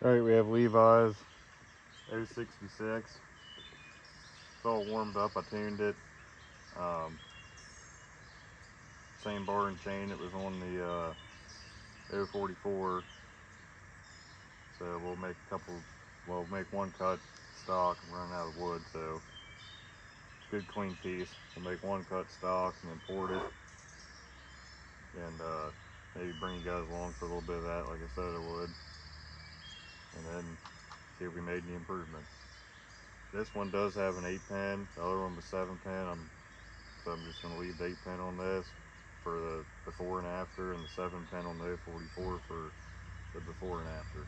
Alright, we have Levi's 066. It's all warmed up. I tuned it. Same bar and chain it was on the 044. So we'll make one cut stock and run out of wood. So good clean piece. We'll make one cut stock and then port it. And maybe bring you guys along for a little bit of that, like I said I would. And then see if we made any improvements. This one does have an 8-pin. The other one was 7-pin. So I'm just going to leave the 8-pin on this for the before and after, and the 7-pin on the 044 for the before and after.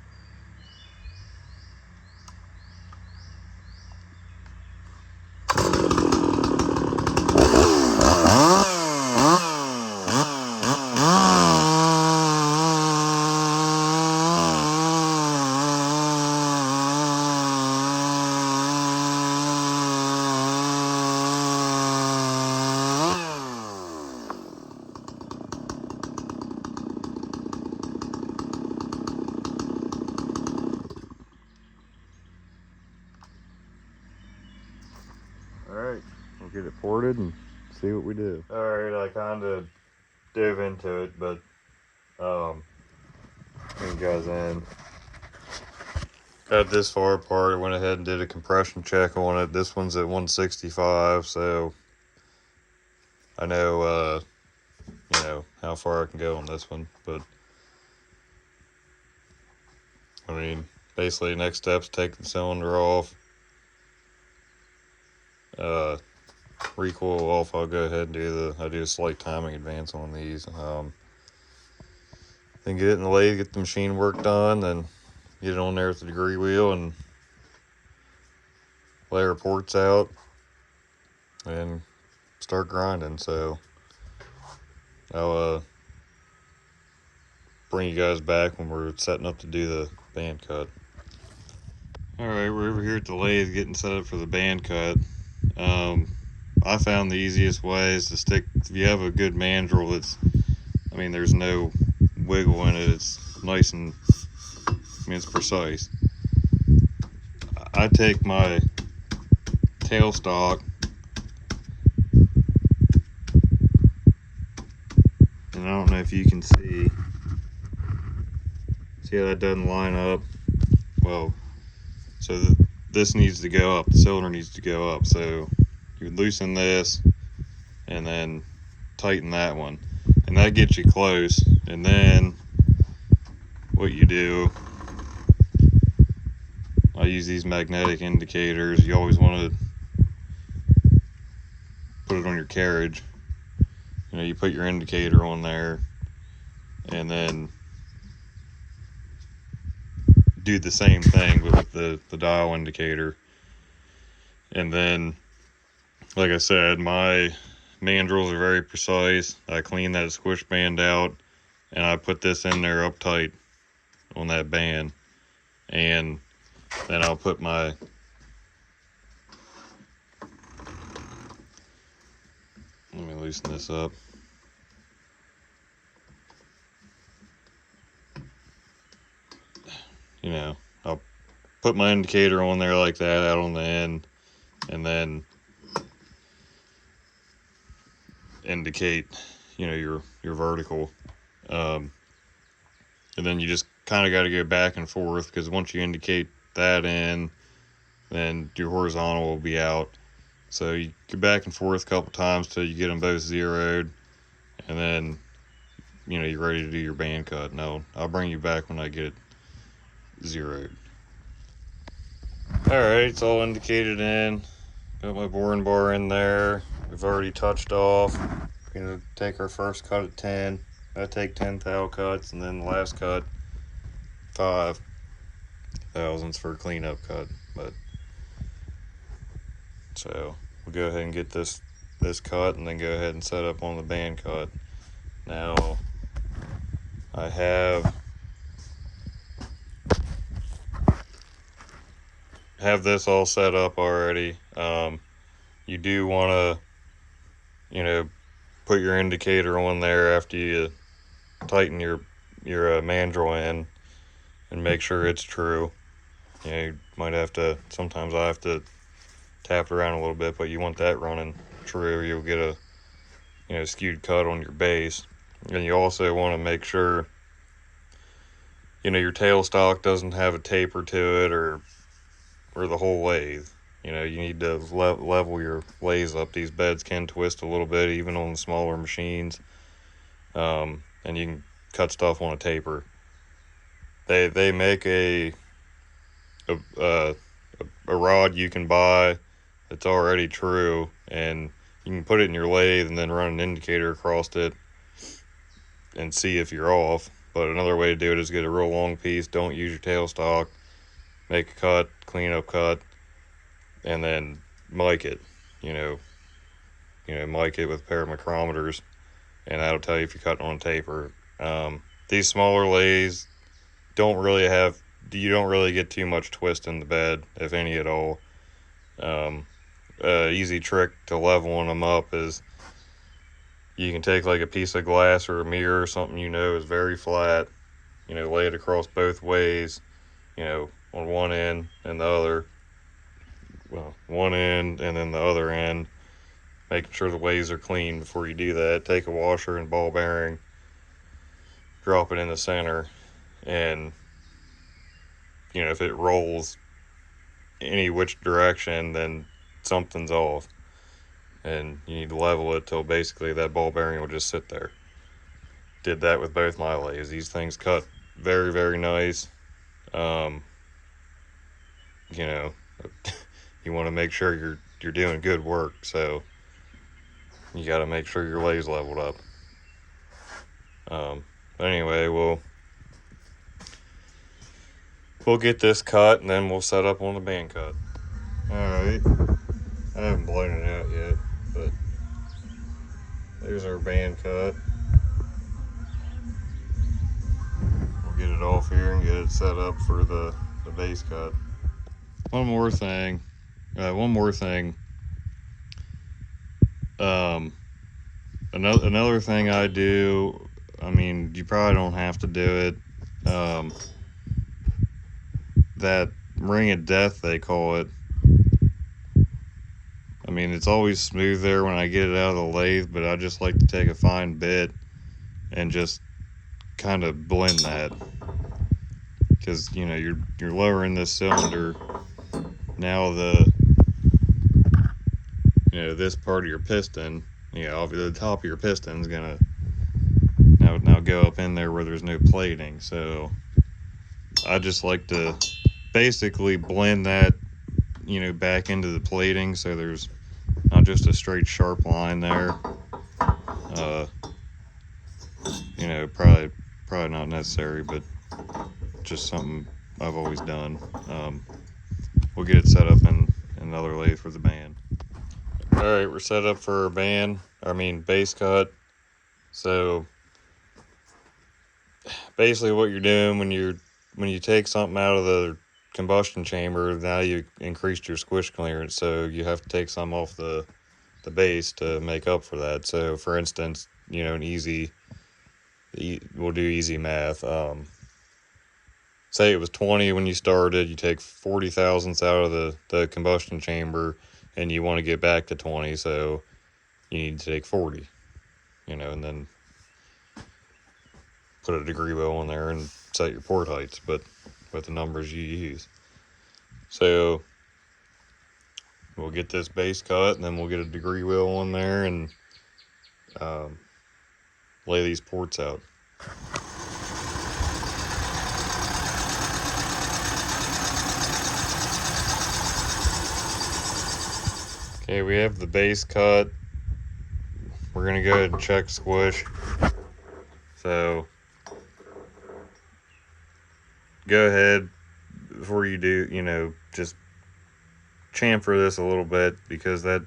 Alright, we'll get it ported and see what we do. Alright, I kind of dove into it, but bring you guys in. Got this far apart, I went ahead and did a compression check on it. This one's at 165, so I know, you know, how far I can go on this one, but I mean, basically next step's take the cylinder off, recoil off. I'll go ahead and I do a slight timing advance on these. Then get it in the lathe, get the machine work done, then get it on there with the degree wheel and lay our ports out and start grinding. So I'll bring you guys back when we're setting up to do the band cut. Alright, we're over here at the lathe getting set up for the band cut. I found the easiest way is to stick, if you have a good mandrel that's, I mean, there's no wiggle in it, it's nice and, I mean, it's precise. I take my tailstock and I don't know if you can see how that doesn't line up. Well, so this needs to go up, the cylinder needs to go up, so you loosen this and then tighten that one, and that gets you close. And then what you do, I use these magnetic indicators. You always want to put it on your carriage. You know, you put your indicator on there and then do the same thing but with the dial indicator. And then, like I said, my mandrels are very precise. I clean that squish band out and I put this in there uptight on that band, and then I'll put my let me loosen this up. You know, I'll put my indicator on there like that out on the end, and then indicate, you know, your vertical, and then you just kind of got to go back and forth, because once you indicate that in, then your horizontal will be out. So you go back and forth a couple times till you get them both zeroed, and then, you know, you're ready to do your band cut. And I'll bring you back when I get it zeroed. Alright, it's all indicated in. Got my boring bar in there. We've already touched off. We're gonna take our first cut at 10. I take 10 thou cuts, and then the last cut 5 thousandths for a cleanup cut. But so we'll go ahead and get this cut, and then go ahead and set up on the band cut. Now I have this all set up already. You do want to, you know, put your indicator on there after you tighten your mandrel in, and make sure it's true. You know, you might have to, sometimes I have to tap it around a little bit, but you want that running true, or you'll get a, you know, skewed cut on your base. And you also want to make sure, you know, your tailstock doesn't have a taper to it, or the whole lathe. You know, you need to level your lathes up. These beds can twist a little bit, even on the smaller machines. And you can cut stuff on a taper. They make a, a, a rod you can buy that's already true, and you can put it in your lathe and then run an indicator across it and see if you're off. But another way to do it is get a real long piece. Don't use your tailstock. Make a cut, clean up cut, and then mic it. You know, mic it with a pair of micrometers, and that'll tell you if you're cutting on a taper. These smaller lathes you don't really get too much twist in the bed, if any at all. Easy trick to leveling them up is you can take like a piece of glass or a mirror or something you know is very flat, you know, lay it across both ways, you know, on one end and the other. Well, one end and then the other end, making sure the ways are clean before you do that. Take a washer and ball bearing, drop it in the center, and, you know, if it rolls any which direction, then something's off. And you need to level it till basically that ball bearing will just sit there. Did that with both my lathes. These things cut very, very nice. You know, you want to make sure you're doing good work, so you got to make sure your lathes leveled up. But anyway, we'll get this cut, and then we'll set up on the band cut. Alright, I haven't blown it out yet, but there's our band cut. We'll get it off here and get it set up for the base cut. One more thing. Another thing I do, I mean, you probably don't have to do it. That ring of death, they call it. I mean, it's always smooth there when I get it out of the lathe, but I just like to take a fine bit and just kind of blend that, because, you know, you're lowering this cylinder. Now this part of your piston, the top of your piston is gonna now go up in there where there's no plating. So I just like to basically blend that, back into the plating, so there's not just a straight sharp line there. Probably not necessary, but just something I've always done. We'll get it set up in another lathe for the band. Alright, we're set up for our base cut. So basically what you're doing when you take something out of the combustion chamber, now you increased your squish clearance, so you have to take some off the base to make up for that. So for instance, we'll do easy math. Say it was 20 when you started, you take 40 thousandths out of the combustion chamber, and you want to get back to 20, so you need to take 40, and then put a degree wheel on there and set your port heights, but with the numbers you use. So we'll get this base cut, and then we'll get a degree wheel on there and lay these ports out. Okay, we have the base cut. We're gonna go ahead and check squish. So go ahead, before you do, just chamfer this a little bit, because that,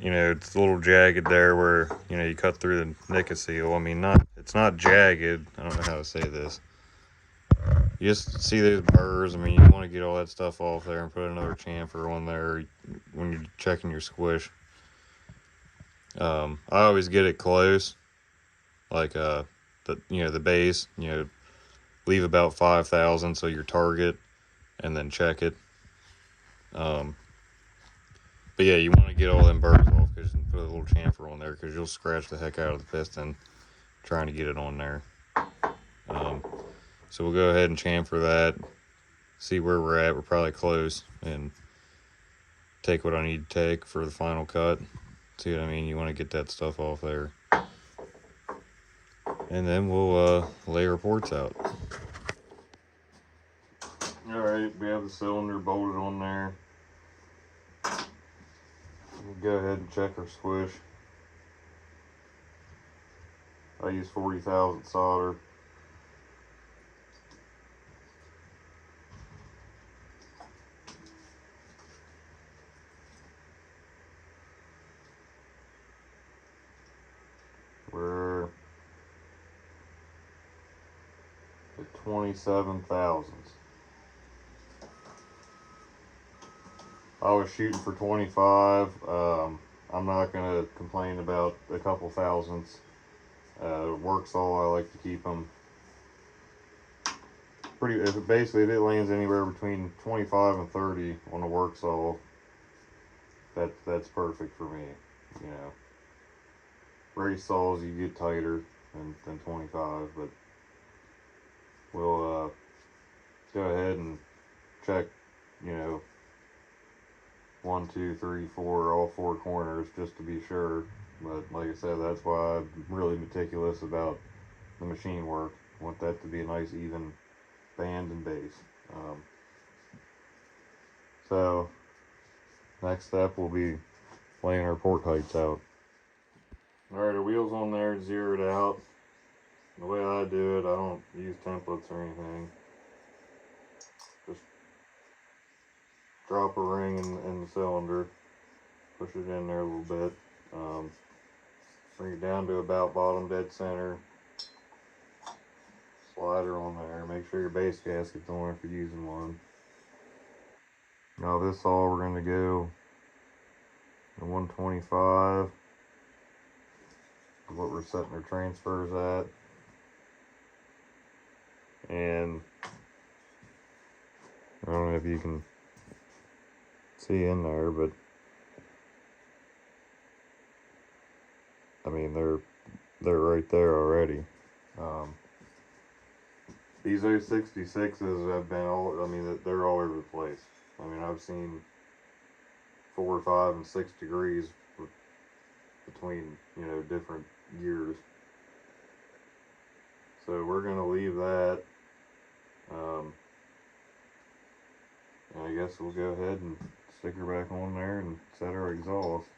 it's a little jagged there where, you cut through the nickel seal. I mean, it's not jagged. I don't know how to say this. You just see those burrs. I mean, you want to get all that stuff off there and put another chamfer on there when you're checking your squish. I always get it close, like the base, leave about 5,000 so your target, and then check it. But yeah, you want to get all them burrs off because you put a little chamfer on there because you'll scratch the heck out of the piston trying to get it on there. So we'll go ahead and chamfer that, see where we're at. We're probably close, and take what I need to take for the final cut. See what I mean? You want to get that stuff off there. And then we'll lay our ports out. Alright, we have the cylinder bolted on there. We'll go ahead and check our squish. I use 40,000 solder. We're at 27 thousandths. I was shooting for 25. I'm not gonna complain about a couple thousandths. Work saw, I like to keep them pretty. Basically, if it lands anywhere between 25 and 30 on a work saw, that's perfect for me. Race saws you get tighter than 25, but we'll go ahead and check. 1, 2, 3, 4, all 4 corners just to be sure. But like I said, that's why I'm really meticulous about the machine work. I want that to be a nice even band and base. So next step will be laying our port heights out. Alright, our wheels on there zeroed out. The way I do it, I don't use templates or anything. Just drop a ring in the cylinder, push it in there a little bit, bring it down to about bottom dead center, slider on there, make sure your base gasket's on if you're using one. Now this saw we're going to go to 125, what we're setting our transfers at, and I don't know if you can see in there, but I mean they're right there already. These 066s have been they're all over the place. I mean, I've seen 4, 5, and 6 degrees between different years. So we're gonna leave that. And I guess we'll go ahead and stick her back on there and set our exhaust.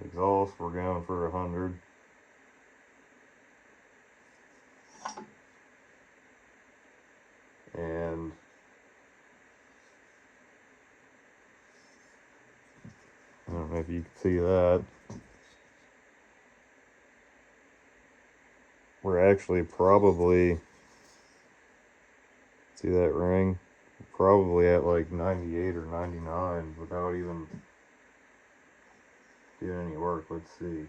Exhaust, we're going for 100. And I don't know if you can see that. We're actually probably, see that ring? Probably at like 98 or 99 without even doing any work. Let's see.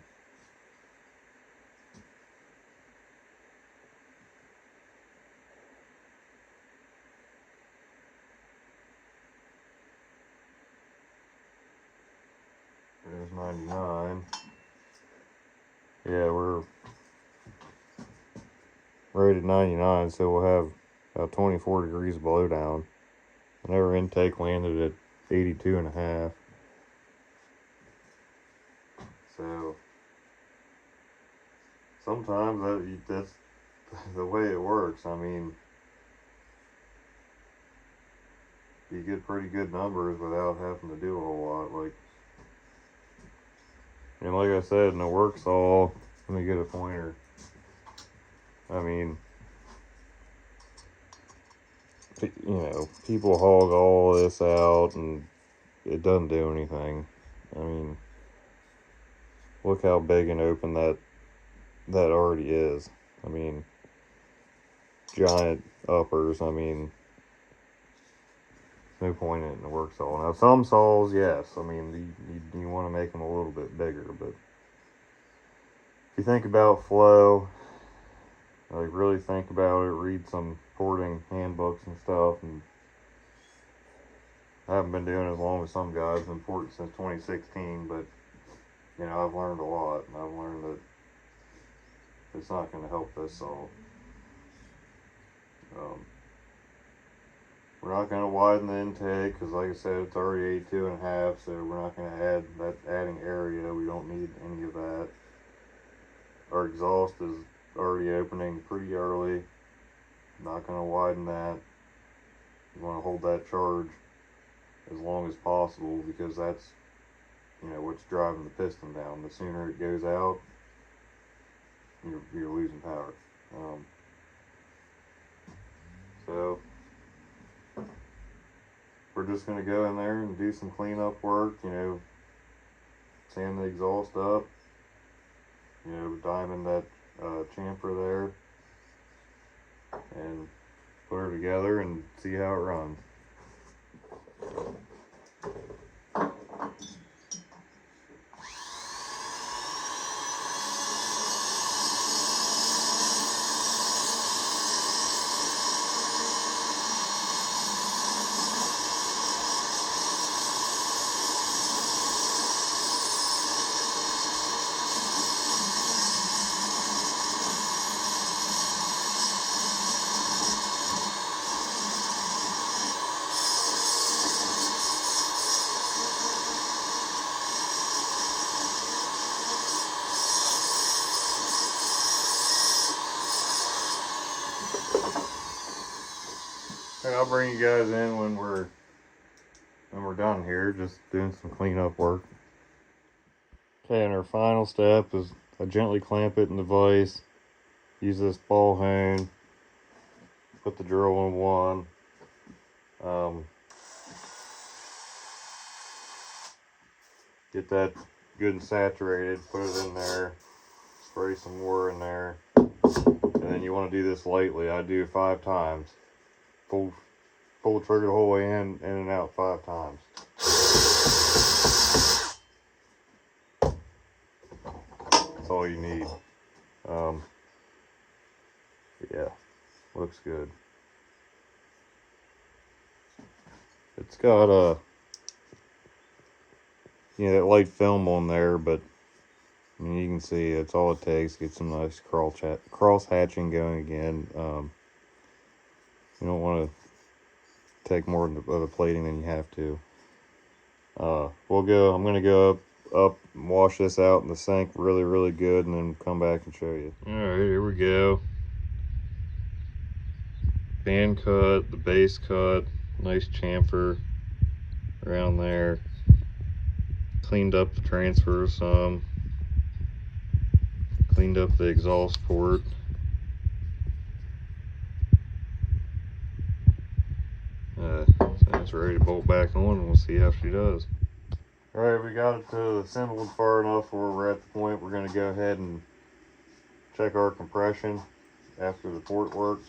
There's 99. Yeah, we're right at 99, so we'll have about 24 degrees below down. And our intake landed at 82 and a half. So sometimes that's the way it works. I mean, you get pretty good numbers without having to do a whole lot. And like I said, in the work saw, let me get a pointer. I mean, people hog all this out and it doesn't do anything. I mean, look how big and open that already is. I mean, giant uppers. I mean, no point in it in a work saw. Now some saws, yes, I mean you want to make them a little bit bigger, but if you think about flow, like really think about it, read some porting handbooks and stuff, and I haven't been doing it as long as some guys. I've been porting since 2016, but you know, I've learned a lot, and I've learned that it's not going to help this saw. We're not going to widen the intake because, like I said, it's already 82.5, so we're not going to add that adding area. We don't need any of that. Our exhaust is already opening pretty early. Not going to widen that. You want to hold that charge as long as possible because that's, you know, what's driving the piston down. The sooner it goes out, you're losing power. So we're just going to go in there and do some cleanup work, you know, sand the exhaust up, you know, diamond that chamfer there, and put her together and see how it runs. And I'll bring you guys in when we're done here, just doing some cleanup work. Okay, and our final step is I gently clamp it in the vise. Use this ball hone. Put the drill in one. Get that good and saturated. Put it in there. Spray some more in there. And then you want to do this lightly. I do 5 times. Pull the trigger the whole way in and out 5 times. That's all you need. Yeah, looks good. It's got a, you know, that light film on there, but I mean, you can see that's all it takes to get some nice cross hatching going again. You don't want to take more of the plating than you have to. I'm gonna go up and wash this out in the sink really good, and then come back and show you. All right, here we go. Fan cut, the base cut, nice chamfer around there. Cleaned up the transfer some. Cleaned up the exhaust port. So it's ready to bolt back on, and we'll see how she does. Alright, we got it assembled far enough where we're at the point we're going to go ahead and check our compression after the port work.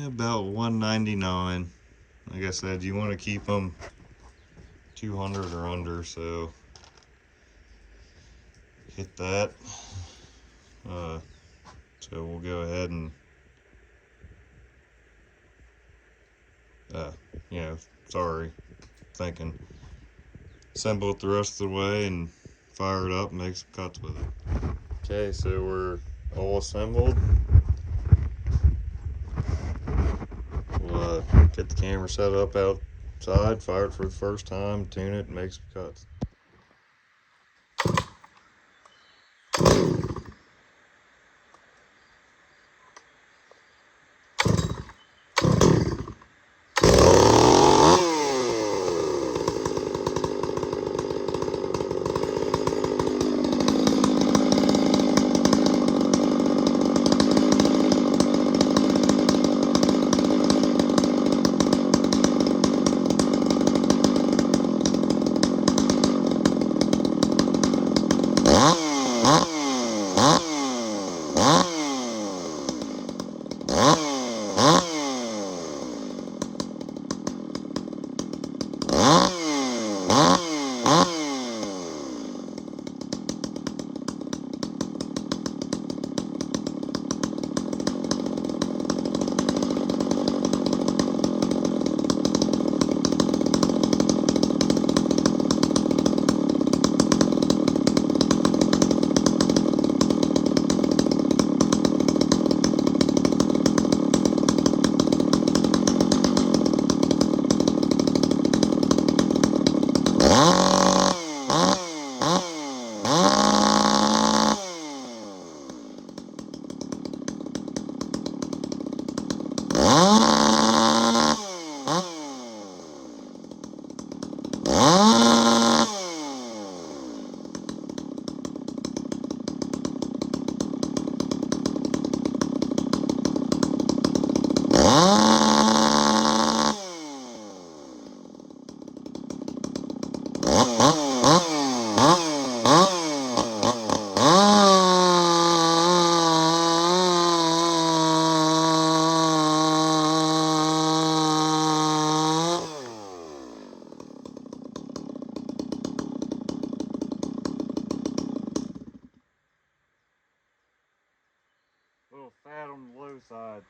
About 199. Like I said, you want to keep them 200 or under, so hit that. So we'll go ahead and assemble it the rest of the way and fire it up and make some cuts with it. Okay, so we're all assembled. We'll get the camera set up outside, fire it for the first time, tune it, and make some cuts. this side.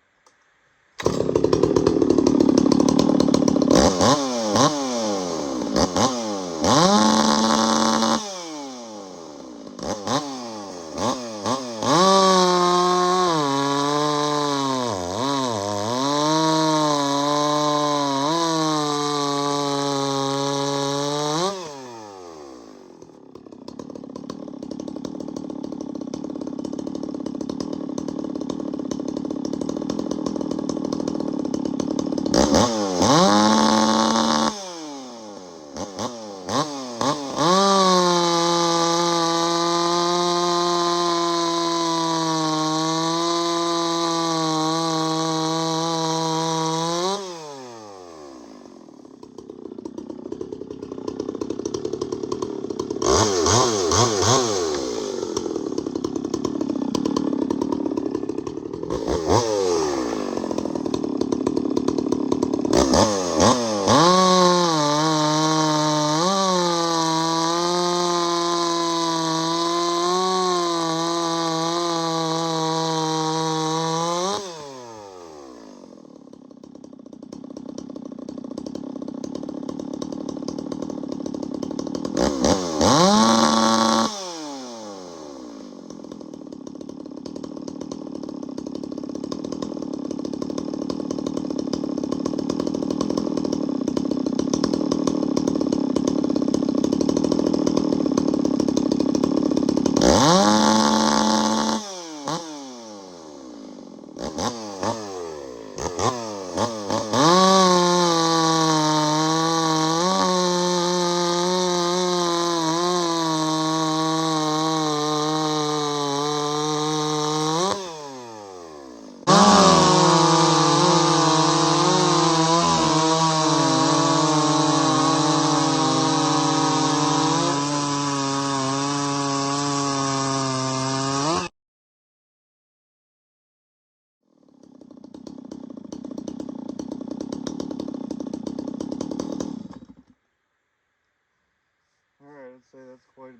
Alright, I'd say that's quite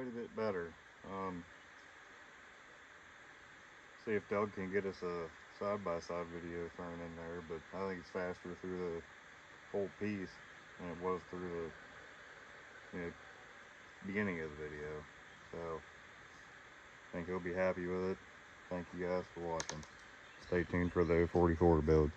a bit better. See if Doug can get us a side-by-side video thrown in there, but I think it's faster through the whole piece than it was through the beginning of the video. So I think he'll be happy with it. Thank you guys for watching. Stay tuned for the 044 build.